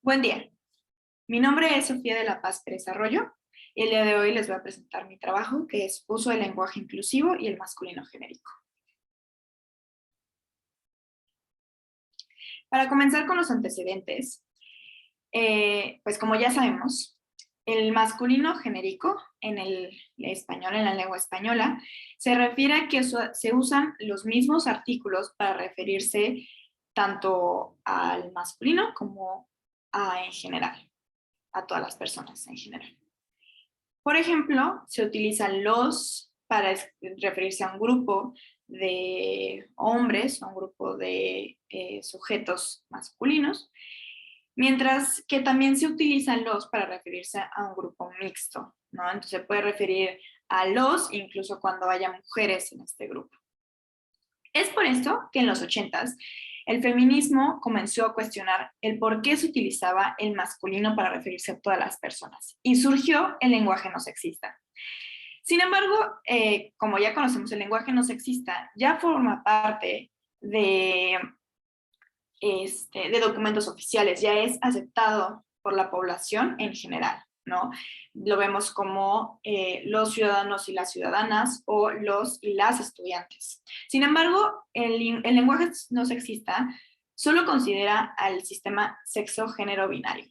Buen día, mi nombre es Sofía de la Paz Pérez Arroyo y el día de hoy les voy a presentar mi trabajo que es Uso del lenguaje inclusivo y el masculino genérico. Para comenzar con los antecedentes, pues como ya sabemos, el masculino genérico en el español, en la lengua española, se refiere a que se usan los mismos artículos para referirse tanto al masculino como en general, a todas las personas en general. Por ejemplo, se utilizan los para referirse a un grupo de hombres, a un grupo de sujetos masculinos, mientras que también se utilizan los para referirse a un grupo mixto, ¿no? Entonces se puede referir a los incluso cuando haya mujeres en este grupo. Es por esto que en los 80s el feminismo comenzó a cuestionar el por qué se utilizaba el masculino para referirse a todas las personas y surgió el lenguaje no sexista. Sin embargo, como ya conocemos, el lenguaje no sexista ya forma parte de documentos oficiales, ya es aceptado por la población en general, ¿no? Lo vemos como los ciudadanos y las ciudadanas o los y las estudiantes. Sin embargo, el lenguaje no sexista solo considera al sistema sexo-género binario.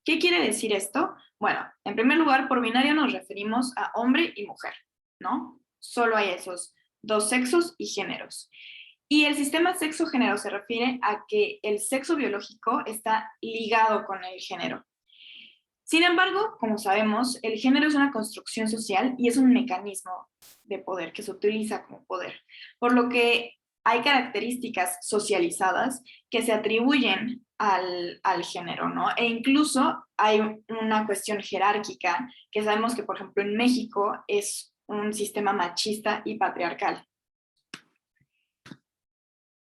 ¿Qué quiere decir esto? Bueno, en primer lugar, por binario nos referimos a hombre y mujer, ¿no? Solo hay esos dos sexos y géneros. Y el sistema sexo-género se refiere a que el sexo biológico está ligado con el género. Sin embargo, como sabemos, el género es una construcción social y es un mecanismo de poder que se utiliza como poder, por lo que hay características socializadas que se atribuyen al género, ¿no? E incluso hay una cuestión jerárquica que sabemos que, por ejemplo, en México es un sistema machista y patriarcal.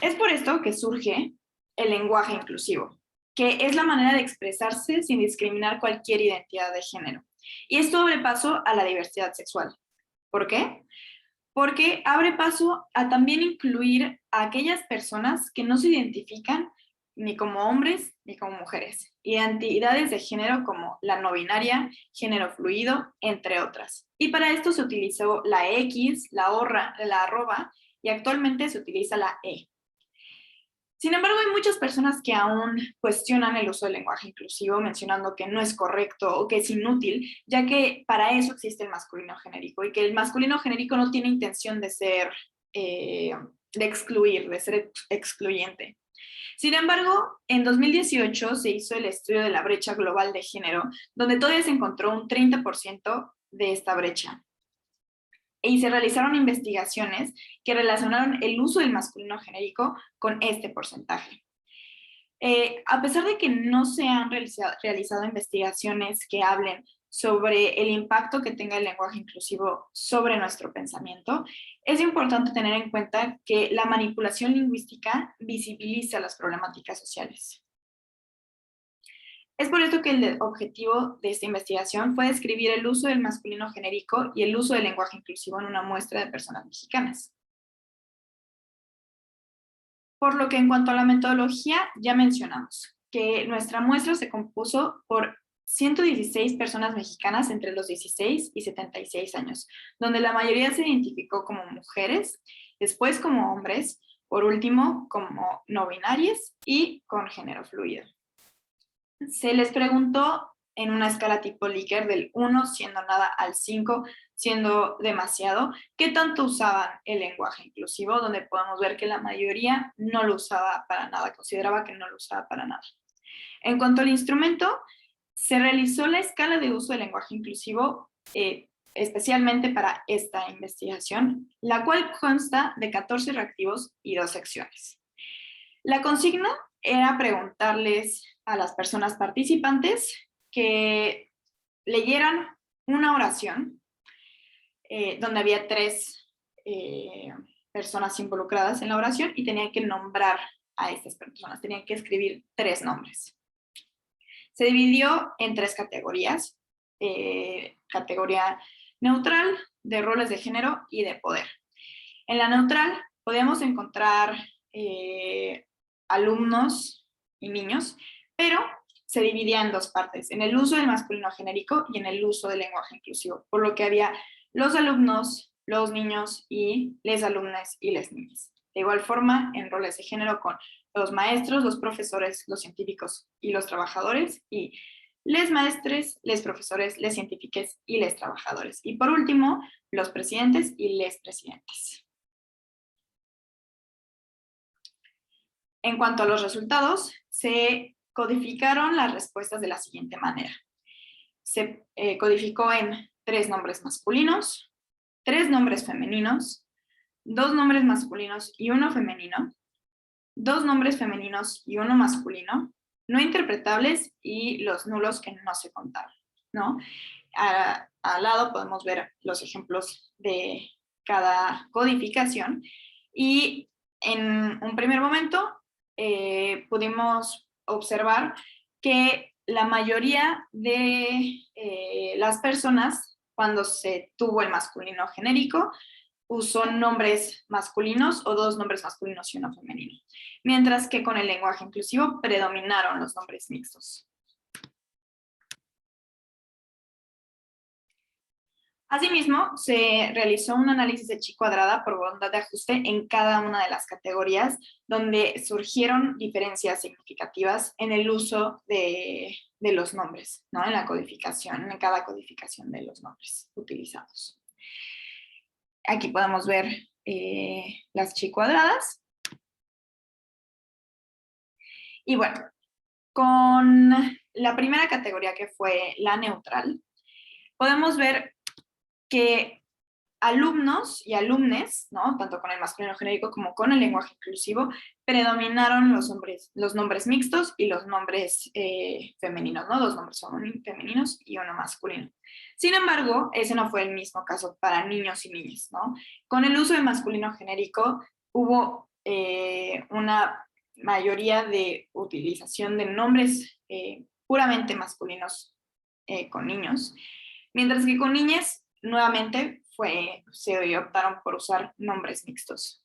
Es por esto que surge el lenguaje inclusivo, que es la manera de expresarse sin discriminar cualquier identidad de género. Y esto abre paso a la diversidad sexual. ¿Por qué? Porque abre paso a también incluir a aquellas personas que no se identifican ni como hombres ni como mujeres, identidades de género como la no binaria, género fluido, entre otras. Y para esto se utilizó la X, la arroba, y actualmente se utiliza la E. Sin embargo, hay muchas personas que aún cuestionan el uso del lenguaje inclusivo, mencionando que no es correcto o que es inútil, ya que para eso existe el masculino genérico y que el masculino genérico no tiene intención de ser, de excluir, de ser excluyente. Sin embargo, en 2018 se hizo el estudio de la brecha global de género, donde todavía se encontró un 30% de esta brecha. Y se realizaron investigaciones que relacionaron el uso del masculino genérico con este porcentaje. A pesar de que no se han realizado investigaciones que hablen sobre el impacto que tenga el lenguaje inclusivo sobre nuestro pensamiento, es importante tener en cuenta que la manipulación lingüística visibiliza las problemáticas sociales. Es por esto que el objetivo de esta investigación fue describir el uso del masculino genérico y el uso del lenguaje inclusivo en una muestra de personas mexicanas. Por lo que en cuanto a la metodología, ya mencionamos que nuestra muestra se compuso por 116 personas mexicanas entre los 16 y 76 años, donde la mayoría se identificó como mujeres, después como hombres, por último como no binarias y con género fluido. Se les preguntó en una escala tipo Likert del 1 siendo nada al 5 siendo demasiado, qué tanto usaban el lenguaje inclusivo, donde podemos ver que la mayoría no lo usaba para nada, consideraba que no lo usaba para nada. En cuanto al instrumento, se realizó la escala de uso del lenguaje inclusivo especialmente para esta investigación, la cual consta de 14 reactivos y 2 secciones. La consigna era preguntarles a las personas participantes que leyeran una oración donde había 3 personas involucradas en la oración y tenían que nombrar a estas personas, tenían que escribir 3 nombres. Se dividió en 3 categorías, categoría neutral, de roles de género y de poder. En la neutral podíamos encontrar alumnos y niños, pero se dividía en dos partes, en el uso del masculino genérico y en el uso del lenguaje inclusivo, por lo que había los alumnos, los niños y les alumnas y les niñas. De igual forma, en roles de género con los maestros, los profesores, los científicos y los trabajadores, y les maestres, les profesores, les científicos y les trabajadores. Y por último, los presidentes y les presidentes. En cuanto a los resultados, se codificaron las respuestas de la siguiente manera. Se codificó en 3 nombres masculinos, 3 nombres femeninos, 2 nombres masculinos y 1 femenino, 2 nombres femeninos y 1 masculino, no interpretables y los nulos que no se contaron, ¿no? Al lado podemos ver los ejemplos de cada codificación y en un primer momento pudimos observar que la mayoría de las personas, cuando se tuvo el masculino genérico, usó nombres masculinos o 2 nombres masculinos y 1 femenino, mientras que con el lenguaje inclusivo predominaron los nombres mixtos. Asimismo, se realizó un análisis de chi cuadrada por voluntad de ajuste en cada una de las categorías, donde surgieron diferencias significativas en el uso de los nombres, ¿no? En la codificación, en cada codificación de los nombres utilizados. Aquí podemos ver las chi cuadradas. Y bueno, con la primera categoría, que fue la neutral, podemos ver que alumnos y alumnes, ¿no? Tanto con el masculino genérico como con el lenguaje inclusivo, predominaron los nombres mixtos y los nombres femeninos, ¿no? 2 nombres femeninos y 1 masculino. Sin embargo, ese no fue el mismo caso para niños y niñas, ¿no? Con el uso del masculino genérico hubo una mayoría de utilización de nombres puramente masculinos con niños, mientras que con niñas nuevamente se optaron por usar nombres mixtos.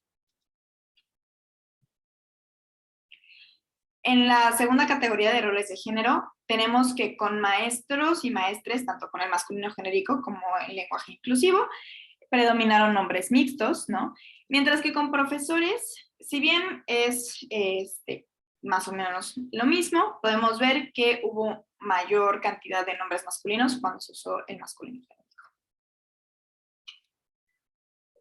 En la segunda categoría de roles de género, tenemos que con maestros y maestres, tanto con el masculino genérico como el lenguaje inclusivo, predominaron nombres mixtos, ¿no? Mientras que con profesores, si bien es más o menos lo mismo, podemos ver que hubo mayor cantidad de nombres masculinos cuando se usó el masculino genérico.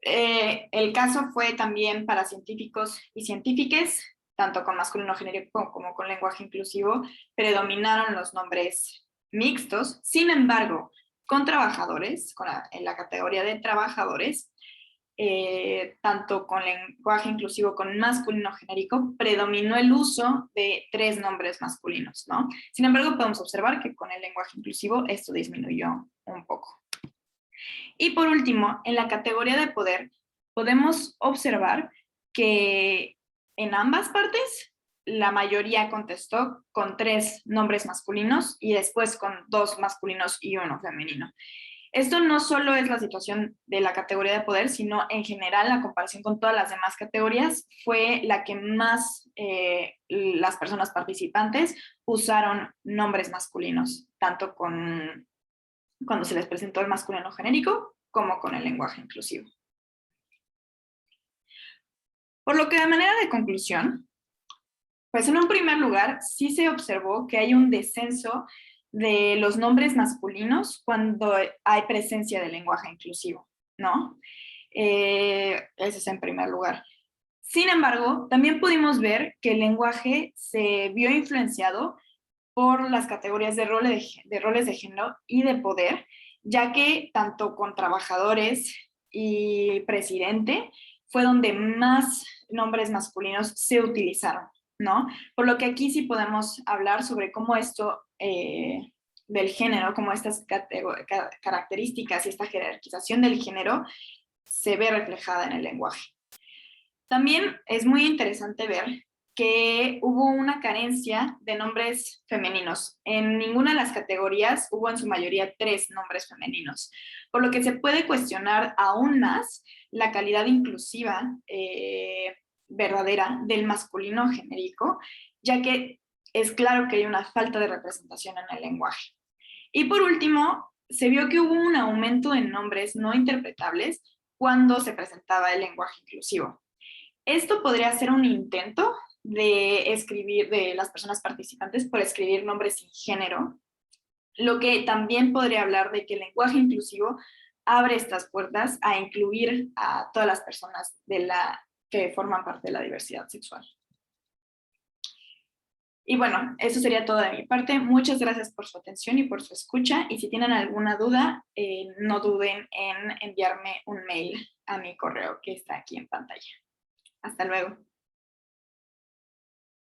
El caso fue también para científicos y científiques, tanto con masculino genérico como con lenguaje inclusivo, predominaron los nombres mixtos. Sin embargo, con trabajadores, en la categoría de trabajadores, tanto con lenguaje inclusivo con masculino genérico, predominó el uso de 3 nombres masculinos, ¿no? Sin embargo, podemos observar que con el lenguaje inclusivo esto disminuyó un poco. Y por último, en la categoría de poder, podemos observar que en ambas partes la mayoría contestó con 3 nombres masculinos y después con 2 masculinos y 1 femenino. Esto no solo es la situación de la categoría de poder, sino en general la comparación con todas las demás categorías fue la que más las personas participantes usaron nombres masculinos, tanto cuando se les presentó el masculino genérico como con el lenguaje inclusivo. Por lo que de manera de conclusión, pues en un primer lugar sí se observó que hay un descenso de los nombres masculinos cuando hay presencia de lenguaje inclusivo, ¿no? Ese es en primer lugar. Sin embargo, también pudimos ver que el lenguaje se vio influenciado por las categorías de roles de género y de poder, ya que tanto con trabajadores y presidente fue donde más nombres masculinos se utilizaron, ¿no? Por lo que aquí sí podemos hablar sobre cómo esto del género, cómo estas características y esta jerarquización del género se ve reflejada en el lenguaje. También es muy interesante ver que hubo una carencia de nombres femeninos. En ninguna de las categorías hubo en su mayoría 3 nombres femeninos, por lo que se puede cuestionar aún más la calidad inclusiva verdadera del masculino genérico, ya que es claro que hay una falta de representación en el lenguaje. Y por último, se vio que hubo un aumento en nombres no interpretables cuando se presentaba el lenguaje inclusivo. Esto podría ser un intento de escribir, de las personas participantes, por escribir nombres sin género, lo que también podría hablar de que el lenguaje inclusivo abre estas puertas a incluir a todas las personas que forman parte de la diversidad sexual. Y bueno, eso sería todo de mi parte. Muchas gracias por su atención y por su escucha. Y si tienen alguna duda, no duden en enviarme un mail a mi correo que está aquí en pantalla. Hasta luego.